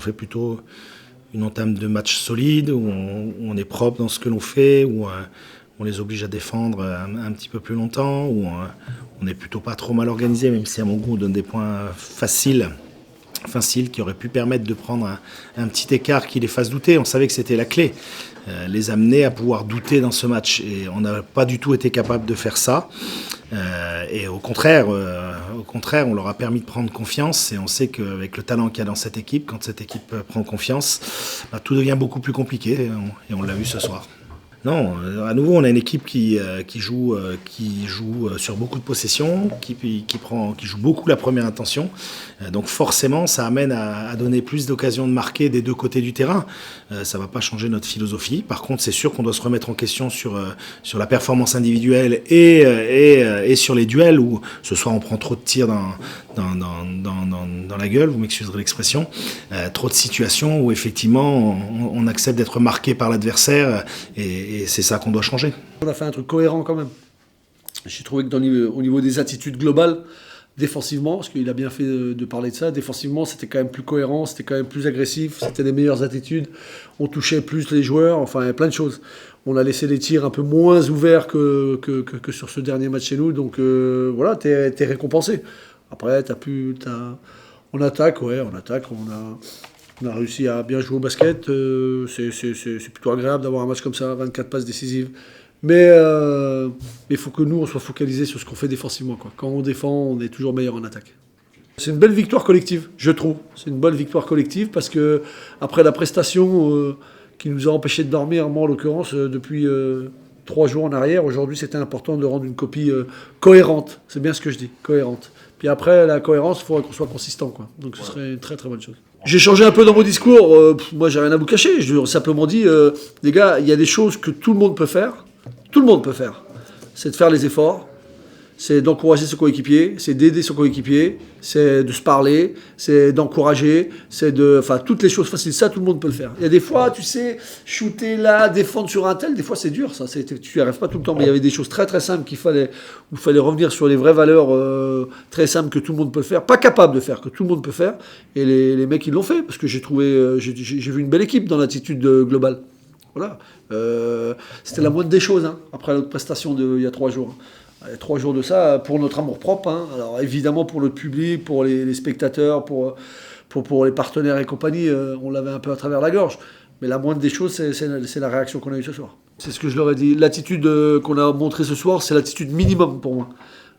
fait plutôt une entame de match solide, où on est propre dans ce que l'on fait, où on les oblige à défendre un petit peu plus longtemps, où on n'est plutôt pas trop mal organisé, même si à mon goût on donne des points faciles qui auraient pu permettre de prendre un petit écart qui les fasse douter. On savait que c'était la clé, les amener à pouvoir douter dans ce match. Et on n'a pas du tout été capable de faire ça. Et au contraire, on leur a permis de prendre confiance. Et on sait qu'avec le talent qu'il y a dans cette équipe, quand cette équipe prend confiance, tout devient beaucoup plus compliqué. Et on l'a vu ce soir. Non, à nouveau, on a une équipe qui joue sur beaucoup de possessions, qui joue beaucoup la première intention. Donc forcément, ça amène à donner plus d'occasions de marquer des deux côtés du terrain. Ça ne va pas changer notre philosophie. Par contre, c'est sûr qu'on doit se remettre en question sur la performance individuelle et sur les duels où ce soir on prend trop de tirs dans la gueule, vous m'excuserez l'expression, trop de situations où effectivement on accepte d'être marqué par l'adversaire et c'est ça qu'on doit changer. On a fait un truc cohérent quand même. J'ai trouvé que au niveau des attitudes globales, défensivement, parce qu'il a bien fait de parler de ça, défensivement c'était quand même plus cohérent, c'était quand même plus agressif, c'était des meilleures attitudes, on touchait plus les joueurs, enfin plein de choses. On a laissé les tirs un peu moins ouverts que sur ce dernier match chez nous, donc voilà, t'es récompensé. Après, on attaque, on a réussi à bien jouer au basket. C'est plutôt agréable d'avoir un match comme ça, 24 passes décisives. Mais il faut que nous, on soit focalisés sur ce qu'on fait défensivement, quoi. Quand on défend, on est toujours meilleur en attaque. C'est une belle victoire collective, je trouve. C'est une bonne victoire collective parce que après la prestation qui nous a empêché de dormir, moi en l'occurrence, depuis 3 jours en arrière, aujourd'hui c'était important de rendre une copie cohérente. C'est bien ce que je dis, cohérente. Puis après, la cohérence, il faudrait qu'on soit consistant, quoi. Donc ce serait une très très bonne chose. J'ai changé un peu dans mon discours. Moi, j'ai rien à vous cacher. Je leur ai simplement dit, les gars, il y a des choses que tout le monde peut faire. Tout le monde peut faire. C'est de faire les efforts. C'est d'encourager son coéquipier. C'est d'aider son coéquipier. C'est de se parler. C'est d'encourager. Enfin, toutes les choses faciles. Ça, tout le monde peut le faire. Il y a des fois, tu sais, shooter là, défendre sur un tel, des fois, c'est dur. Ça, tu n'y arrives pas tout le temps. Mais il y avait des choses très très simples où il fallait revenir sur les vraies valeurs très simples que tout le monde peut faire. Pas capable de faire, que tout le monde peut faire. Et les mecs, ils l'ont fait. Parce que j'ai vu une belle équipe dans l'attitude globale. Voilà. C'était la moindre des choses, hein, après notre prestation il y a 3 jours. Il y a 3 jours de ça, pour notre amour-propre. Hein. Alors évidemment pour notre public, pour les spectateurs, pour les partenaires et compagnie, on l'avait un peu à travers la gorge. Mais la moindre des choses, c'est la réaction qu'on a eue ce soir. C'est ce que je leur ai dit. L'attitude qu'on a montrée ce soir, c'est l'attitude minimum pour moi.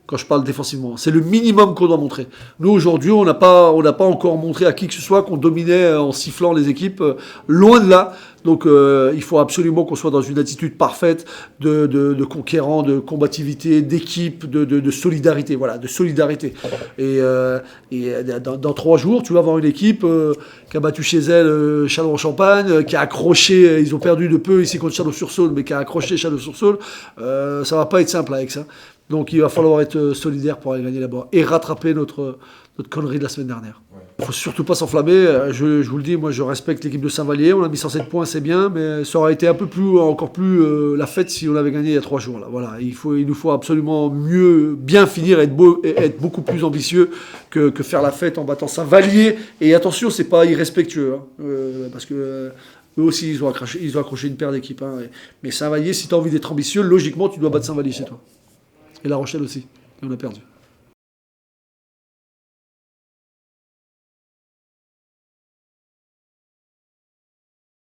Quand je parle défensivement, c'est le minimum qu'on doit montrer. Nous, aujourd'hui, on n'a pas encore montré à qui que ce soit qu'on dominait en sifflant les équipes. Loin de là. Donc, il faut absolument qu'on soit dans une attitude parfaite de conquérant, de combativité, d'équipe, de solidarité. Voilà, de solidarité. Et dans 3 jours, tu vas avoir une équipe qui a battu chez elle Châlons-en-Champagne, qui a accroché, ils ont perdu de peu ici contre Chalon-sur-Saône, mais qui a accroché Chalon-sur-Saône. Ça va pas être simple avec ça. Donc il va falloir être solidaire pour aller gagner là-bas et rattraper notre connerie de la semaine dernière. Il ne faut surtout pas s'enflammer. Je vous le dis, moi je respecte l'équipe de Saint-Vallier. On a mis 107 points, c'est bien, mais ça aurait été encore plus la fête si on avait gagné il y a 3 jours. Là. Voilà. Il nous faut absolument bien finir et être beaucoup plus ambitieux que faire la fête en battant Saint-Vallier. Et attention, c'est pas irrespectueux, hein, parce que eux aussi ils ont accroché une paire d'équipes. Hein, mais Saint-Vallier, si tu as envie d'être ambitieux, logiquement tu dois battre Saint-Vallier chez toi. Et La Rochelle aussi. Et on a perdu.